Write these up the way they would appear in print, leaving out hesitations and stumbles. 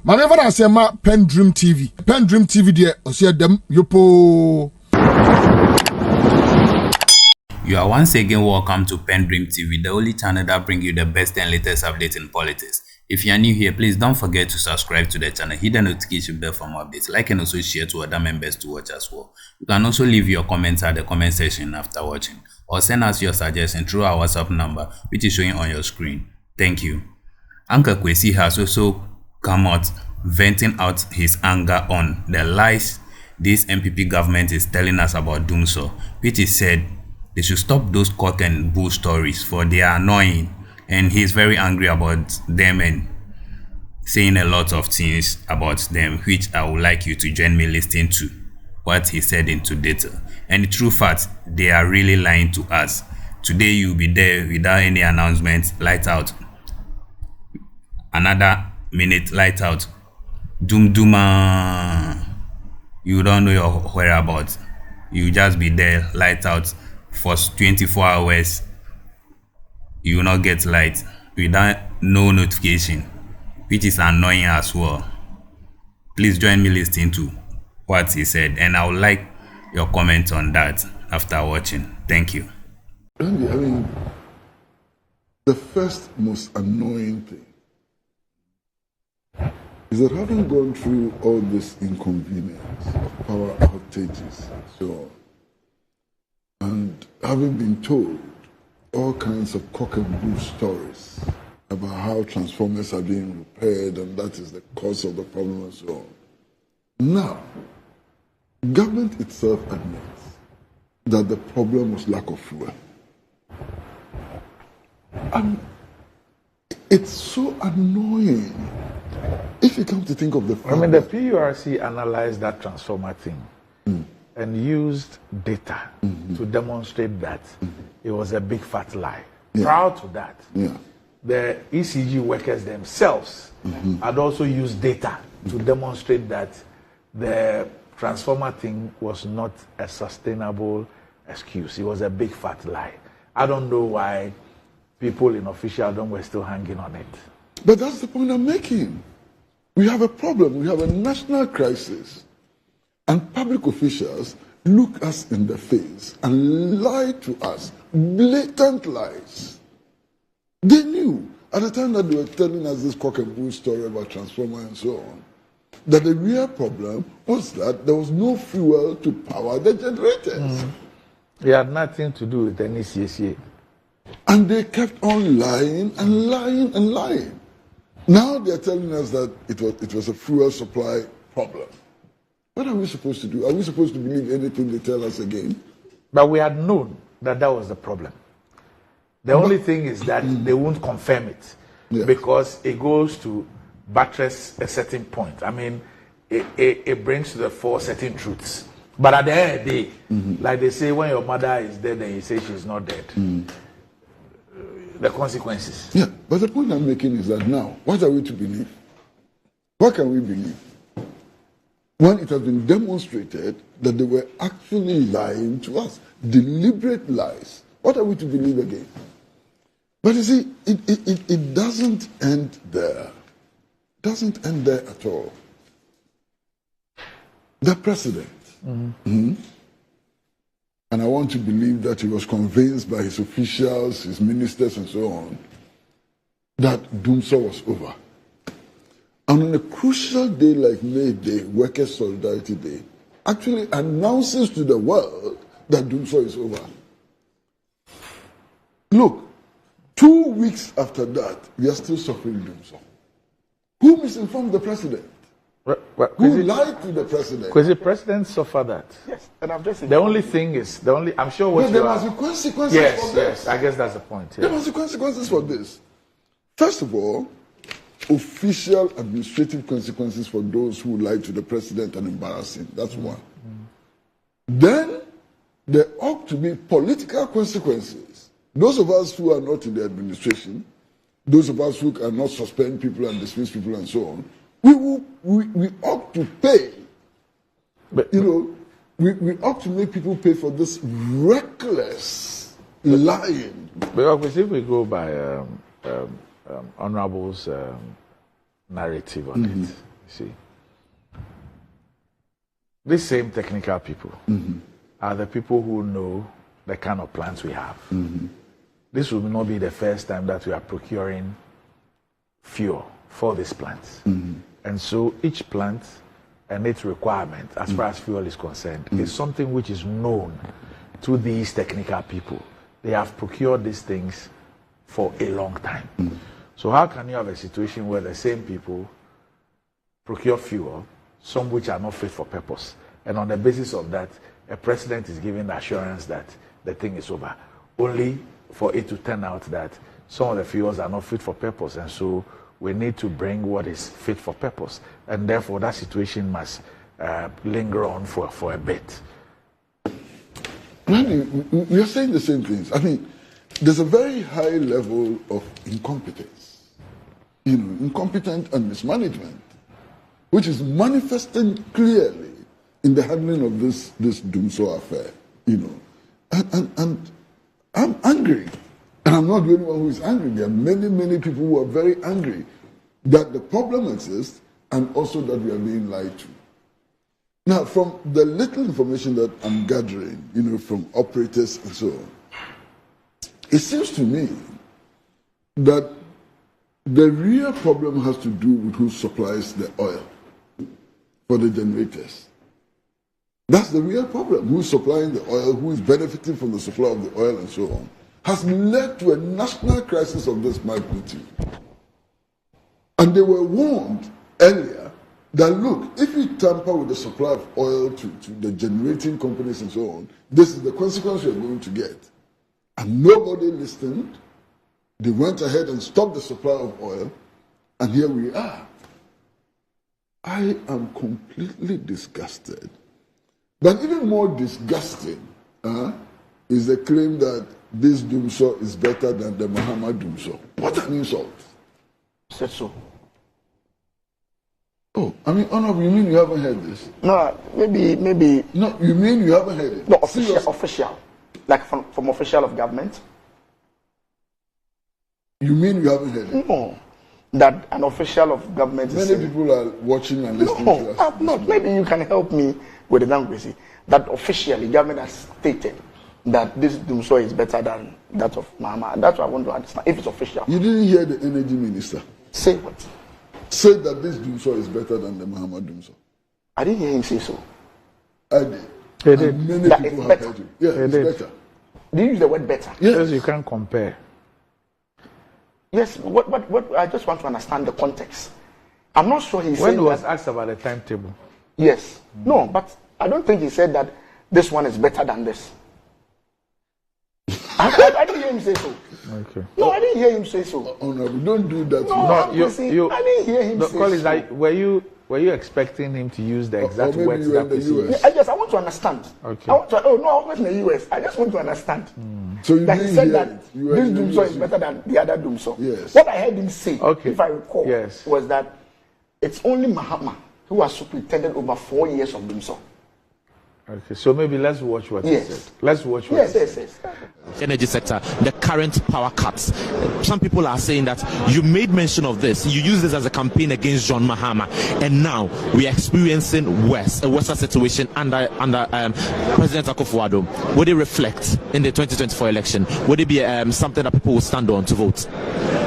Manever I say ma PENDREAM TV. PENDREAM TV there, osia dem yopo. You are once again welcome to PENDREAM TV, the only channel that brings you the best and latest updates in politics. If you are new here, please don't forget to subscribe to the channel, hit the notification bell for more updates, like and also share to other members to watch as well. You can also leave your comments at the comment section after watching, or send us your suggestions through our WhatsApp number, which is showing on your screen. Thank you. Uncle Kwesi has also come out venting out his anger on the lies this MPP government is telling us about Dumsor, which he said they should stop those cock and bull stories for they are annoying, and he's very angry about them and saying a lot of things about them, which I would like you to join me listening to what he said into detail. And the true fact, they are really lying to us. Today you'll be there without any announcement, light out. Another minute, light out. Duma. You don't know your whereabouts. You just be there, light out for 24 hours. You will not get light without no notification, which is annoying as well. Please join me listening to what he said, and I would like your comment on that after watching. Thank you. I mean, the first most annoying thing is that having gone through all this inconvenience of power outages and so on, and having been told all kinds of cock and bull stories about how transformers are being repaired and that is the cause of the problem and so on. Now, government itself admits that the problem was lack of fuel. And it's so annoying if you come to think of the fact. I mean, the PURC analyzed that transformer thing and used data to demonstrate that it was a big fat lie. Prior to that, the ECG workers themselves had also used data to demonstrate that the transformer thing was not a sustainable excuse. It was a big fat lie. I don't know why people in officialdom were still hanging on it. But that's the point I'm making. We have a problem. We have a national crisis. And public officials look us in the face and lie to us. Blatant lies. They knew at the time that they were telling us this cock and bull story about transformer and so on, that the real problem was that there was no fuel to power the generators. It had nothing to do with any CSA. And they kept on lying and lying and lying. Now they're telling us that it was a fuel supply problem. What are we supposed to do? Are we supposed to believe anything they tell us again? But we had known that that was the problem. The only thing is that they won't confirm it because it goes to buttress a certain point. I mean, it brings to the fore certain truths. But at the end of the day, like they say, when your mother is dead and you say she's not dead, the consequences. Yeah, but the point I'm making is that now, what are we to believe? What can we believe? When it has been demonstrated that they were actually lying to us, deliberate lies, what are we to believe again? But you see, it doesn't end there. It doesn't end there at all. The president, and I want to believe that he was convinced by his officials, his ministers and so on, that Dumsor was over. And on a crucial day like May Day, Workers' Solidarity Day, actually announces to the world that Dumsor is over. Look, 2 weeks after that, we are still suffering Dumsor. Who misinformed the president? Who lied to the president? Because the president suffered that. Yes, and I'm just the only thing is, I'm sure what there must be consequences for this. Yes, I guess that's the point. There must be consequences for this. First of all, official administrative consequences for those who lied to the president and embarrass him. That's one. Then there ought to be political consequences. Those of us who are not in the administration, those of us who cannot suspend people and dismiss people and so on, we ought to pay. But we ought to make people pay for this reckless lying. But if we go by Honorable's narrative on it, See, these same technical people are the people who know the kind of plants we have. This will not be the first time that we are procuring fuel for these plants. And so each plant and its requirement, as far as fuel is concerned, is something which is known to these technical people. They have procured these things for a long time. So how can you have a situation where the same people procure fuel, some which are not fit for purpose, and on the basis of that, a president is giving the assurance that the thing is over, only for it to turn out that some of the fuels are not fit for purpose, and so we need to bring what is fit for purpose, and therefore that situation must linger on for a bit. We are saying the same things. I mean, there's a very high level of incompetence, incompetent and mismanagement, which is manifesting clearly in the handling of this Dumsor affair, and I'm angry. And I'm not the only one who is angry. There are many, many people who are very angry that the problem exists and also that we are being lied to. Now, from the little information that I'm gathering, from operators and so on, it seems to me that the real problem has to do with who supplies the oil for the generators. That's the real problem. Who's supplying the oil, who is benefiting from the supply of the oil and so on, has led to a national crisis of this magnitude. And they were warned earlier that, look, if you tamper with the supply of oil to the generating companies and so on, this is the consequence you're going to get. And nobody listened. They went ahead and stopped the supply of oil, and here we are. I am completely disgusted. But even more disgusting is the claim that this Dumsor is better than the Muhammad Dumsor. What an insult. Said so. Oh, I mean, Honorable, you mean you haven't heard this? No, maybe. No, you mean you haven't heard it? No, official. Like from official of government. You mean you haven't heard it? No. That an official of government Many people are watching and listening to us. No, not. Maybe you can help me with the language. That officially government has stated that this Dumsor is better than that of Mama. That's what I want to understand, if it's official. You didn't hear the energy minister say what? Say that this Dumsor is better than the Muhammad Dumsor. I didn't hear him say so. I did. He did. And many That people it's have better. heard you. Yeah, it's better. Do you use the word better? Yes. You can't compare. Yes, what I just want to understand the context. I'm not sure he said When he was that, asked about the timetable. yes. No, but I don't think he said that this one is better than this. I didn't hear him say so. Okay. No, I didn't hear him say so. Honorable, don't do that. No, to me. I didn't hear him say so. Like, were you expecting him to use the exact maybe words you were that in the he used? I want to understand. Okay. I was in the US. I just want to understand. So you That he didn't said hear that it. You were this in the Dumsor US. is better than the other Dumsor. Yes. What I heard him say, Okay. if I recall, Yes. was that it's only Mahama who has superintended over 4 years of Dumsor. Okay, so maybe let's watch what he Yes. said. Let's watch what Yes, he yes, said. yes. Energy sector, the current power cuts. Some people are saying that you made mention of this. You used this as a campaign against John Mahama, and now we are experiencing a worse situation under President Akufo-Addo. Would it reflect in the 2024 election? Would it be something that people will stand on to vote?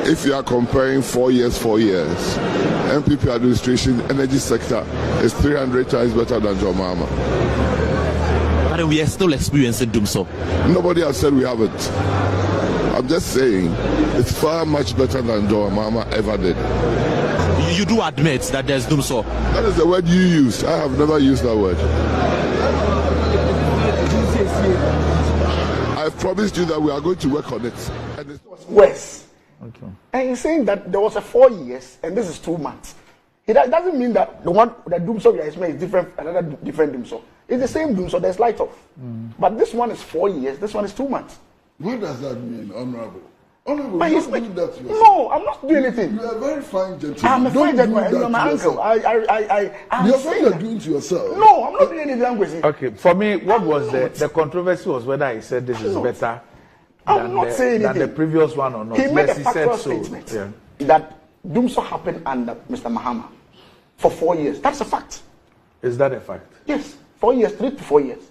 If you are comparing 4 years, MPP administration, energy sector is 300 times better than John Mahama. But we are still experiencing Dumsor. Nobody has said we haven't. I'm just saying it's far much better than John Mahama ever did. You do admit that there's Dumsor. That is the word you used. I have never used that word. I've promised you that we are going to work on it. And it's Worse. Okay. And he's saying that there was a 4 years and this is 2 months. It doesn't mean that the one that Dumsor we are explaining is different, another different Dumsor. It's the same Dumsor, there's light off. But this one is 4 years, this one is 2 months. What does that mean, Honorable? Honorable, But he's don't do that to yourself. no, I'm not doing anything. You are a very fine gentleman. I'm a fine Don't do gentleman. that You're my to uncle. yourself. I'm You're saying what that. you're doing to yourself. No, I'm not doing anything. I'm going Okay, for me, what was the controversy was whether he said this is better I'm not saying than the anything. previous one or not. He made Yes, a he factual said so. statement Yeah. that Dumsor happened under Mr. Mahama. for 4 years. That's a fact. Is that a fact? Yes, 4 years, 3 to 4 years.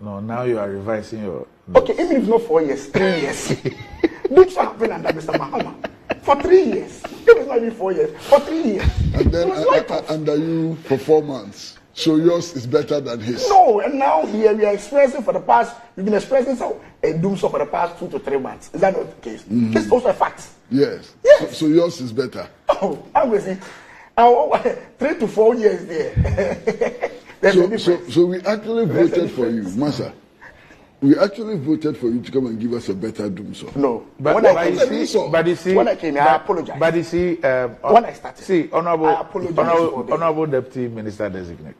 No, now you are revising your. Okay, even if it's not 4 years, 3 years. This happened under Mr. Mahama for 3 years. If it's not even 4 years, for 3 years. And then under you for 4 months. So yours is better than his. No, and now here we are experiencing for the past, we've been experiencing a Dumsor for the past 2 to 3 months. Is that not the case? This is also a fact. Yes. Yes. So yours is better. Oh, I'm going to say, 3 to 4 years there. So we actually voted for you, Masa. We actually voted for you to come and give us a better Dumsor. No, but you see, when I came here, I apologize. But you see, when I started, see, honorable the deputy minister designate,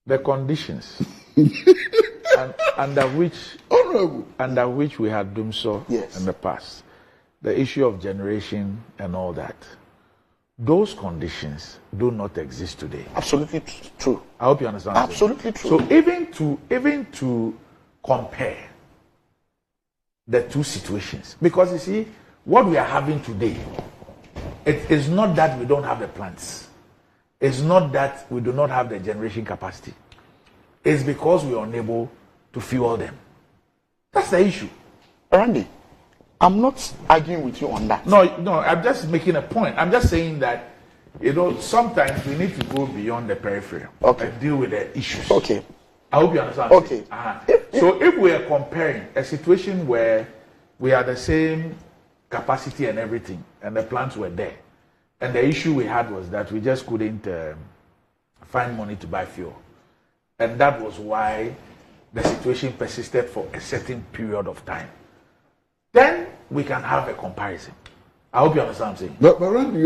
the conditions under which we had Dumsor in the past, the issue of generation and all that. Those conditions do not exist today. Absolutely true. I hope you understand. Absolutely true. So even to compare the two situations, because you see what we are having today, it is not that we don't have the plants. It's not that we do not have the generation capacity. It's because we are unable to fuel them. That's the issue. Randy, I'm not arguing with you on that. No, I'm just making a point. I'm just saying that, sometimes we need to go beyond the periphery and deal with the issues. Okay. I hope you understand. Okay. So if we are comparing a situation where we had the same capacity and everything, and the plants were there, and the issue we had was that we just couldn't find money to buy fuel. And that was why the situation persisted for a certain period of time. Then we can have a comparison. I hope you understand what I'm saying. But Randy,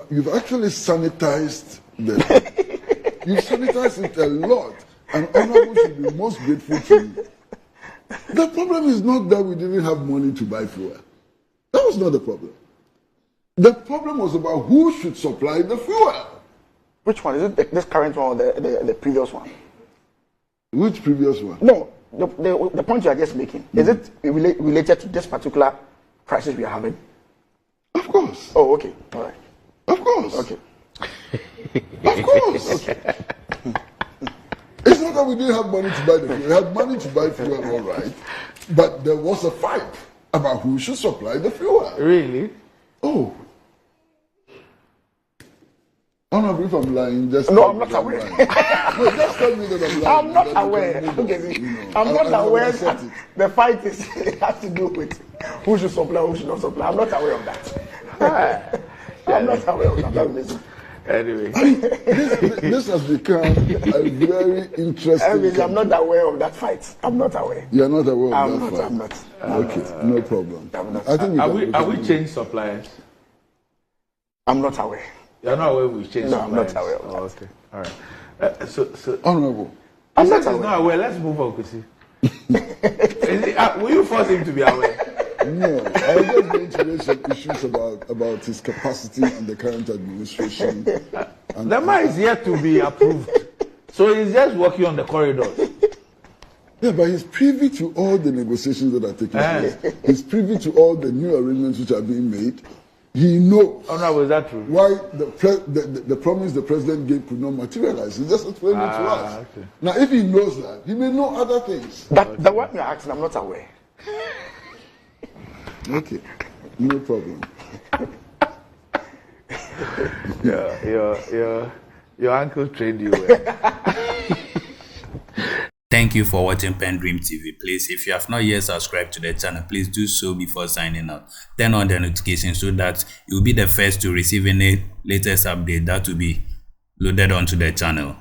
you've actually sanitized you've sanitized it a lot, and Honorable should be most grateful to you. The problem is not that we didn't have money to buy fuel. That was not the problem. The problem was about who should supply the fuel. Which one? Is it this current one or the previous one? Which previous one? No, the point you are just making, is it related to this particular crisis we are having? Of course. Oh, okay. All right. Of course. Okay. Of course. Okay. It's not that we didn't have money to buy the fuel. We had money to buy fuel, all right. But there was a fight about who should supply the fuel. Really? Oh. I don't know if I'm lying. Just no, I'm not aware. No, just tell me that I'm lying. I'm not aware. I'm not aware that the fight has to do with who should supply, who should not supply. I'm not aware of that. I'm not aware of that. Anyway, this has become a very interesting. I'm not aware of that fight. I'm not aware. You're not aware of that fight? I'm not. Okay, no problem. I think are we changed suppliers? I'm not aware. You're not aware we changed suppliers? No, I'm not aware of that. Okay, all right. So Honorable. I'm not aware. Let's move on, Kwesi. Will you force him to be aware? No, I was just going to raise some issues about his capacity in the current administration. The man is yet to be approved, so he's just working on the corridors. Yeah, but he's privy to all the negotiations that are taking place. He's privy to all the new arrangements which are being made. He knows. Oh no, was that true? Why the promise the president gave could not materialize. He just explained it to us. Okay. Now, if he knows that, he may know other things. The one you're asking, I'm not aware. Okay, no problem. Your uncle trained you well. Thank you for watching PENDREAM TV. Please, if you have not yet subscribed to the channel, please do so before signing out. Turn on the notification so that you'll be the first to receive any latest update that will be loaded onto the channel.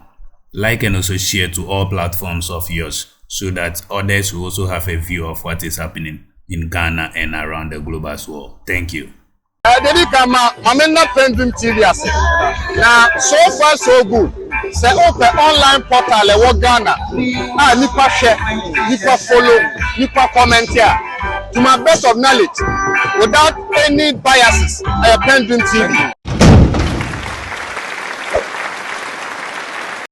Like and also share to all platforms of yours so that others will also have a view of what is happening in Ghana and around the globe as well. Thank you. I'm not PENDREAM TV. Now, so far so good. Say open online portal e Ghana. Nipa share, nipa follow, nipa comment here. To my best of knowledge, without any biases, PENDREAM TV.